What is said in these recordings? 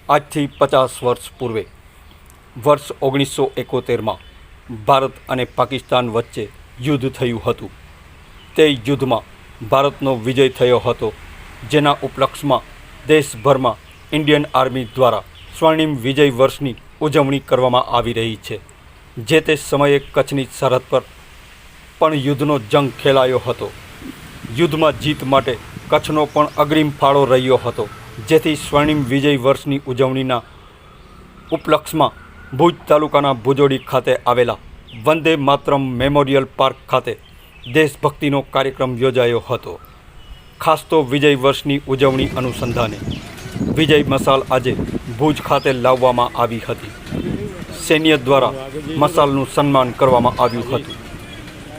આજથી 50 વર્ષ પૂર્વે વર્ષ 1971માં ભારત અને પાકિસ્તાન વચ્ચે યુદ્ધ થયું હતું. તે યુદ્ધમાં ભારતનો વિજય થયો હતો, જેના ઉપલક્ષમાં દેશભરમાં ઇન્ડિયન આર્મી દ્વારા સ્વર્ણિમ વિજય વર્ષની ઉજવણી કરવામાં આવી રહી છે. જે તે સમયે કચ્છની સરહદ પર પણ યુદ્ધનો જંગ ખેલાયો હતો. યુદ્ધમાં જીત માટે કચ્છનો પણ અગ્રીમ ફાળો રહ્યો હતો, જેથી સ્વર્ણિમ વિજય વર્ષની ઉજવણીના ઉપલક્ષમાં ભુજ તાલુકાના ભુજોડી ખાતે આવેલા વંદે માતરમ મેમોરિયલ પાર્ક ખાતે દેશભક્તિનો કાર્યક્રમ યોજાયો હતો. ખાસ તો વિજય વર્ષની ઉજવણી અનુસંધાને વિજય મશાલ આજે ભુજ ખાતે લાવવામાં આવી હતી. સૈન્ય દ્વારા મશાલનું સન્માન કરવામાં આવ્યું હતું.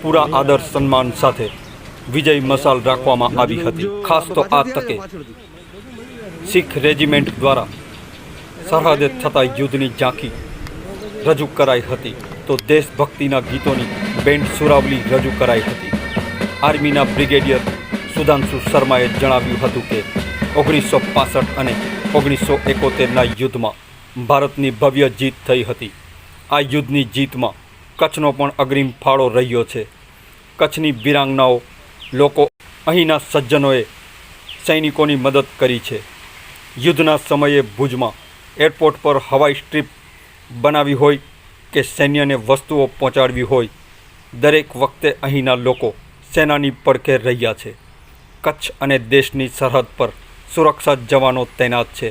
પૂરા આદર સન્માન સાથે વિજય મશાલ રાખવામાં આવી હતી. ખાસ તો આ તકે શીખ રેજિમેન્ટ દ્વારા સરહદે થતા યુદ્ધની ઝાંખી રજૂ કરાઈ હતી, તો દેશભક્તિના ગીતોની બેન્ડ સુરાવલી રજૂ કરાઈ હતી. આર્મીના બ્રિગેડિયર સુધાંશુ શર્માએ જણાવ્યું હતું કે 1965 અને 1971ના યુદ્ધમાં ભારતની ભવ્ય જીત થઈ હતી. આ યુદ્ધની જીતમાં કચ્છનો પણ અગ્રીમ ફાળો રહ્યો છે. કચ્છની વીરાંગનાઓ લોકો અહીંના સજ્જનોએ સૈનિકોની મદદ કરી છે. યુદ્ધના સમયે ભુજમાં એરપોર્ટ પર હવાઈ સ્ટ્રીપ બનાવી હોય કે સૈન્યને વસ્તુઓ પહોંચાડવી હોય, દરેક વખતે અહીંના લોકો સેનાની પડખે રહ્યા છે. કચ્છ અને દેશની સરહદ પર સુરક્ષા જવાનો તૈનાત છે,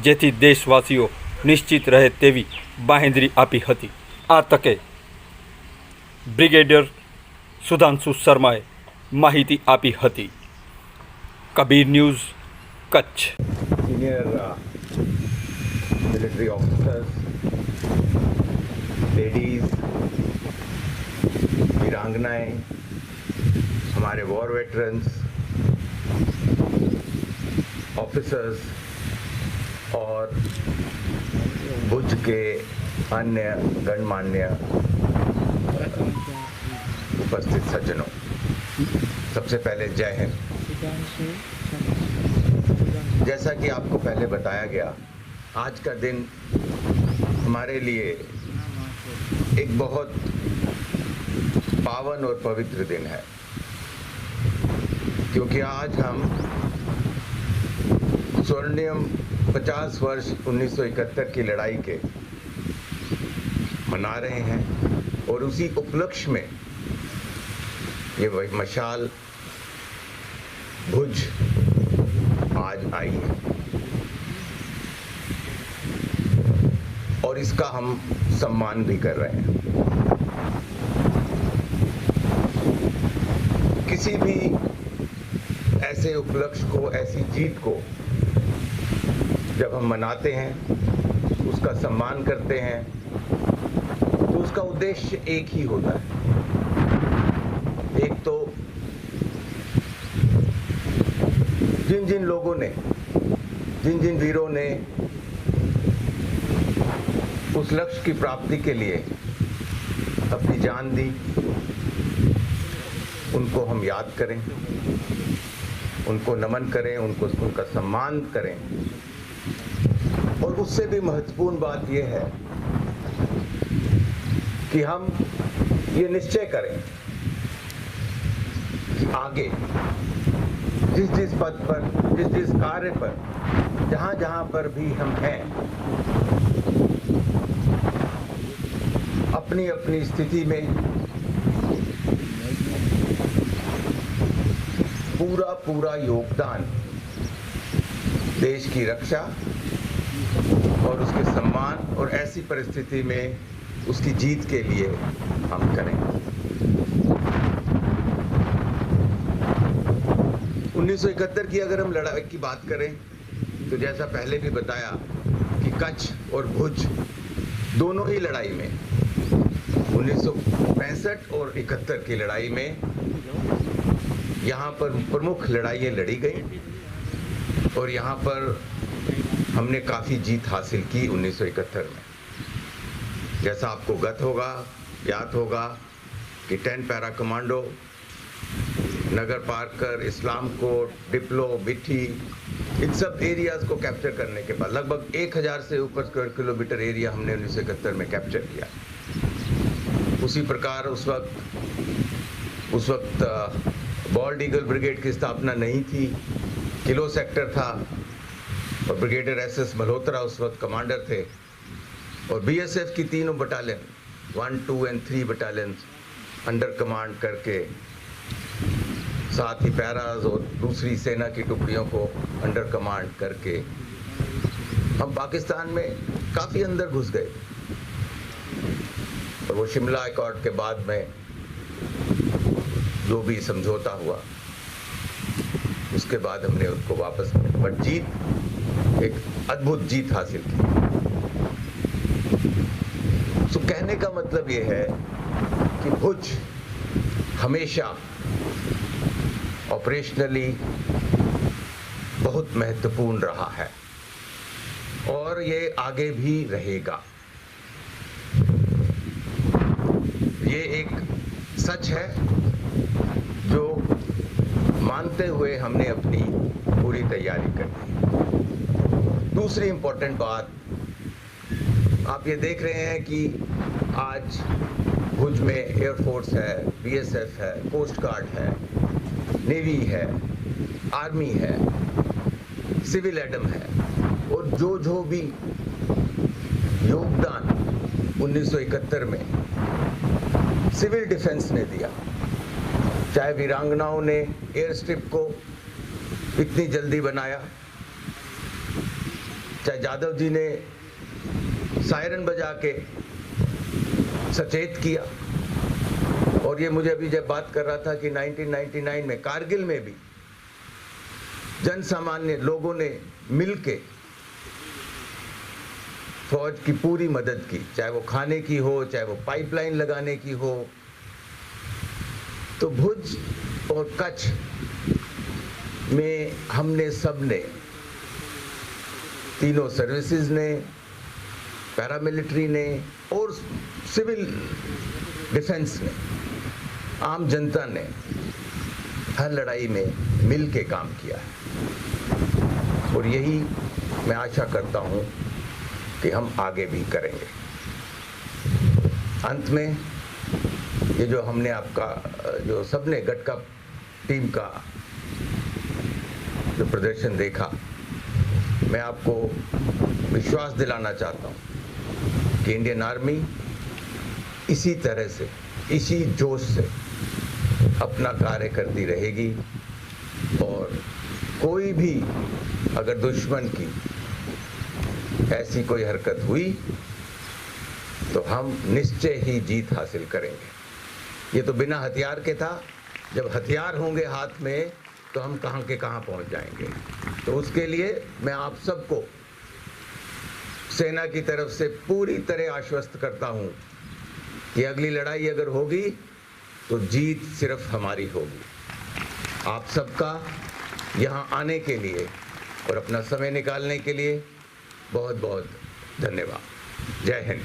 જેથી દેશવાસીઓ નિશ્ચિત રહે તેવી બાંહેધરી આપી હતી. આ તકે બ્રિગેડિયર સુધાંશુ શર્માએ માહિતી આપી હતી. Kabir news, Kutch. Senior military officers, ladies, वीरांगनाएं, हमारे वॉर वेटरन्स, ऑफिसर्स और भुज के अन्य गणमान्य उपस्थित सज्जनों, सबसे पहले जय हिंद. जैसा कि आपको पहले बताया गया, आज का दिन हमारे लिए एक बहुत पावन और पवित्र दिन है, क्योंकि आज हम स्वर्णिम 50 वर्ष 1971 की लड़ाई के मना रहे हैं, और उसी उपलक्ष्य में ये मशाल भुज आज आई है, और इसका हम सम्मान भी कर रहे हैं. किसी भी ऐसे उपलक्ष्य को, ऐसी जीत को जब हम मनाते हैं, उसका सम्मान करते हैं, तो उसका उद्देश्य एक ही होता है. एक तो जिन जिन लोगों ने, जिन जिन वीरों ने उस लक्ष्य की प्राप्ति के लिए अपनी जान दी, उनको हम याद करें, उनको नमन करें, उनका सम्मान करें. और उससे भी महत्वपूर्ण बात यह है कि हम ये निश्चय करें कि आगे जिस जिस पद पर, जिस जिस कार्य पर, जहाँ जहाँ पर भी हम हैं, अपनी अपनी स्थिति में पूरा पूरा योगदान देश की रक्षा और उसके सम्मान और ऐसी परिस्थिति में उसकी जीत के लिए हम करें. 1971 की अगर हम लड़ाई की बात करें, तो जैसा पहले भी बताया कि कच्छ और भुज दोनों ही लड़ाई में 1965 और 71 की लड़ाई में यहाँ पर प्रमुख लड़ाइयाँ लड़ी गई, और यहाँ पर हमने काफ़ी जीत हासिल की 1971 में. जैसा आपको याद होगा कि 10 पैरा कमांडो नगर पार्कर, इस्लाम कोट, डिप्लो, बिठी, इन सब एरियाज को कैप्चर करने के बाद लगभग 1000 से ऊपर स्क्वायर किलोमीटर एरिया हमने 1971 में कैप्चर किया। उसी प्रकार उस वक्त बॉल्ड ईगल ब्रिगेड की स्थापना नहीं थी, किलो सेक्टर था और ब्रिगेडियर SS मल्होत्रा उस वक्त कमांडर थे और BSF की तीनों बटालियन 1, 2 और 3 बटालियन अंडर कमांड करके, साथ ही पैराज और दूसरी सेना की टुकड़ियों को अंडर कमांड करके हम पाकिस्तान में काफ़ी अंदर घुस गए। और वो शिमला अकॉर्ड के बाद में जो भी समझौता हुआ उसके बाद हमने उसको वापस किया, बट जीत, एक अद्भुत जीत हासिल की। तो कहने का मतलब ये है कि भुज हमेशा ऑपरेशनली बहुत महत्वपूर्ण रहा है और ये आगे भी रहेगा। ये एक सच है जो मानते हुए हमने अपनी पूरी तैयारी करी। दूसरी इम्पोर्टेंट बात, आप ये देख रहे हैं कि आज भुज में एयरफोर्स है, BSF है, कोस्ट गार्ड है, नेवी है, आर्मी है, सिविल एडम है और जो भी योगदान 1971 में सिविल डिफेंस ने दिया, चाहे वीरांगनाओं ने एयर स्ट्रिप को इतनी जल्दी बनाया, चाहे जादव जी ने सायरन बजा के सचेत किया, और ये मुझे अभी जब बात कर रहा था कि 1999 में कारगिल में भी जन सामान्य लोगों ने मिलके फौज की पूरी मदद की, चाहे वो खाने की हो, चाहे वो पाइपलाइन लगाने की हो। तो भुज और कच्छ में हमने सबने, तीनों सर्विसेज ने, पैरामिलिट्री ने और सिविल डिफेंस ने, आम जनता ने हर लड़ाई में मिल के काम किया है और यही मैं आशा करता हूं कि हम आगे भी करेंगे। अंत में ये जो हमने आपका, जो सबने गटका टीम का जो प्रदर्शन देखा, मैं आपको विश्वास दिलाना चाहता हूं कि इंडियन आर्मी इसी तरह से, इसी जोश से अपना कार्य करती रहेगी और कोई भी अगर दुश्मन की ऐसी कोई हरकत हुई तो हम निश्चय ही जीत हासिल करेंगे। ये तो बिना हथियार के था, जब हथियार होंगे हाथ में तो हम कहाँ के कहाँ पहुँच जाएंगे। तो उसके लिए मैं आप सबको सेना की तरफ से पूरी तरह आश्वस्त करता हूँ कि अगली लड़ाई अगर होगी तो जीत सिर्फ हमारी होगी। आप सबका यहाँ आने के लिए और अपना समय निकालने के लिए बहुत बहुत धन्यवाद। जय हिंद।